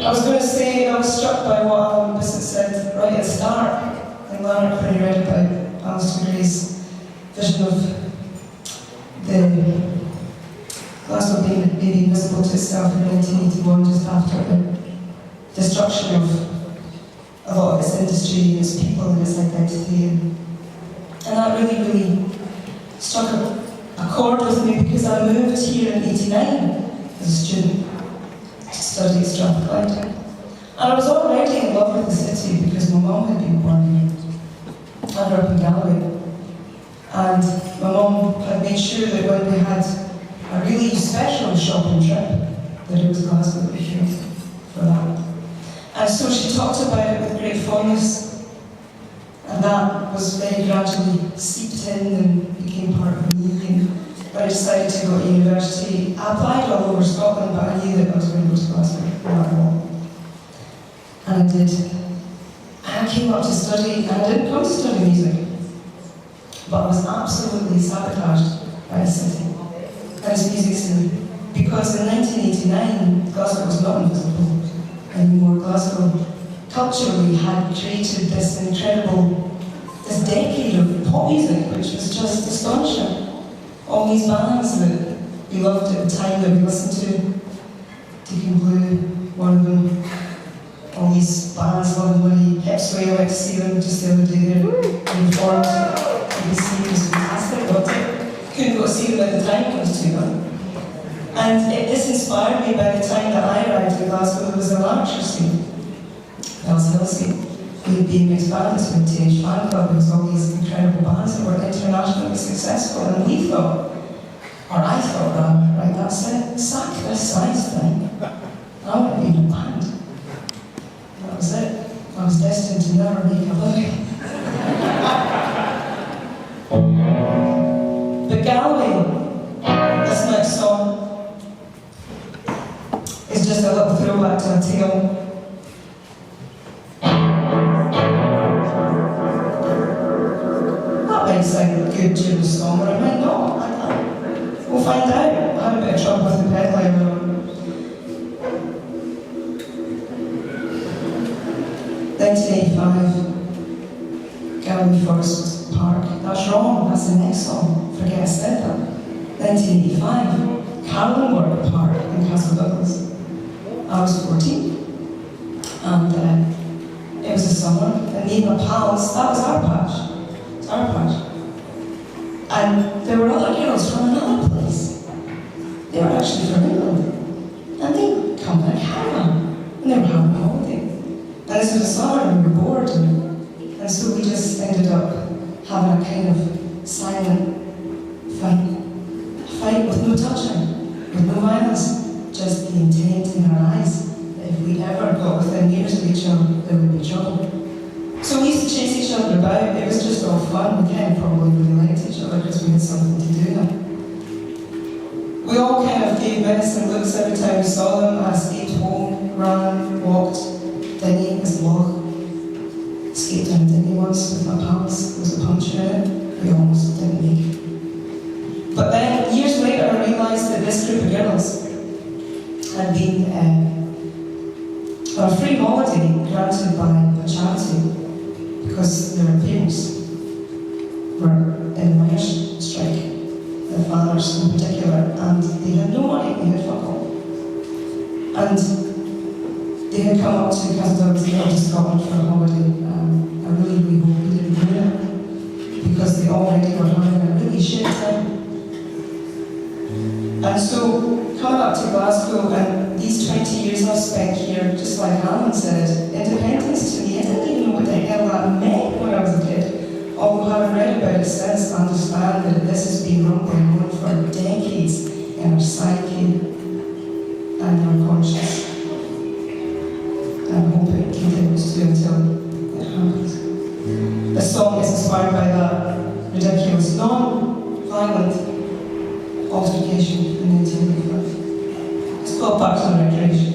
I was going to say I was struck by what Alan Bissett said right at the start in Lanark when he read about Alistair Gray's vision of the Glasgow being maybe invisible to itself in 1981, just after the destruction of a lot of its industry, its people and its identity. And that really, really struck a chord with me because I moved here in '89 as a student to study at Strathclyde. And I was already in love with the city because my mum had been born here. I grew up in Galloway. And my mum had made sure that when we had a really special shopping trip, that it was Glasgow that we chose for that. And so she talked about it with great fondness. And that was very gradually seeped in and became part of me. And when I decided to go to university, I applied all over Scotland, but I knew that I was going to go to Glasgow, no matter what. And I did. And I came up to study, and I didn't come to study music, but I was absolutely sabotaged by the city and its music scene. Because in 1989, Glasgow was not invisible anymore. Glasgow culturally had created this decade of pop music, which was just astonishing. All these bands that we loved at the time that we listened to, Deacon Blue, one of them, all these bands, Love and Money, Hipsway, I went to see them just the other day, they reformed, BBC was fantastic, loved it. Couldn't go see them at the time, it was too young. And this inspired me. By the time that I arrived in Glasgow, there was a Lancashire scene, Bells Hill scene. We had been expanded to Vintage Fan Club. There was all these incredible bands that were internationally successful, and we thought, or I thought, right, that's it, sack this size thing. I want to be in a band. That was it. I was destined to never make a living. But Galloway, this next song, is just a little throwback to a tale. That might sound good during the song, or it might not. We'll find out. I had a bit of trouble with the pedal earlier on. 1985, Galloway Forest Park. That's wrong, that's the next song. Forget I said that. 1985, Oran Mor Park in Castle Douglas. I was 14, and it was the summer, and me and my pals, that was our patch. It's our patch. And there were other girls from another place. They were actually from England. And they come in a caravan, and they were having a holiday. And this was the summer, and we were bored, and so we just ended up having a kind of silent fight. A fight with no touching, with no violence, just the intent in our eyes that if we ever got within years of each other, there would be trouble. So we used to chase each other about. It was just all fun. We kind of probably really liked each other because we had something to do now. We all kind of gave menacing looks every time we saw them. I escaped home, ran, walked, dinghy as log. Escaped on a dinghy once with my pals. There was a puncture in it. We almost didn't make it. But then, years later, I realised that this group of girls had been on a free holiday granted by a charity because their parents were in the miners' strike, their fathers in particular, and they had no money, they had fuck all. And they had come up to Castle Douglas, they went to Scotland for a holiday. I really, really hope we didn't ruin it because they already were having a really shit time. And so, coming up to Glasgow, and these 20 years I've spent here, just like Alan said, independence to me, I didn't even know what the hell that meant when I was a kid. Although having read about it since, I understand that this has been rumbling on for decades in our psyche and our conscience. And I hope it continues to until it happens. The song is inspired by that ridiculous, non-violent altercation in 1985. It's called Parks and Recreation.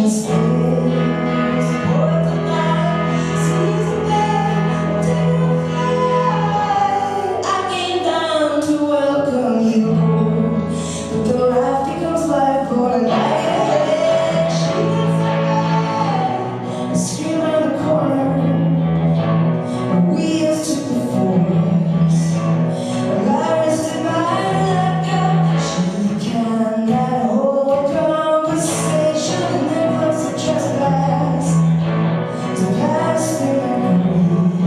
ocean stays. Boy, the night sees a man terrified. I came down to welcome you home, but the life becomes life for a night ahead. She gets high and scream around the corner. We used to performance. I rested my let go. She cannot hold conversation, and there was a trespass to pass the memory.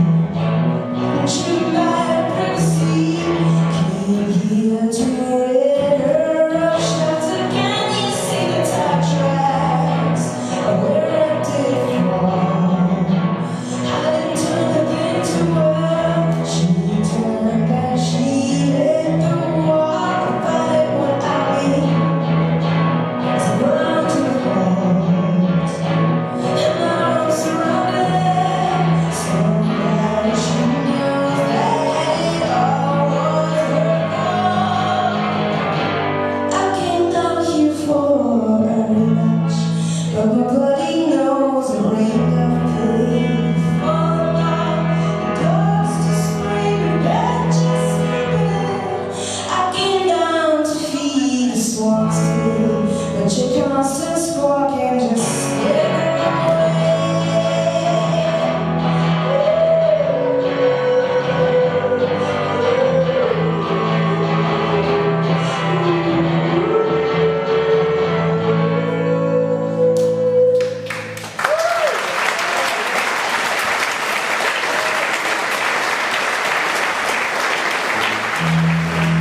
And she might privacy came here to interrupt shots. Can you see the tire tracks of where I did fall? I didn't turn the thing to her. She turned back, she hit the wall. But what I mean is I run to the front, and now I'm surrounded. Somebody she knows that it all was her fault. I came down here for a rematch, but my bloody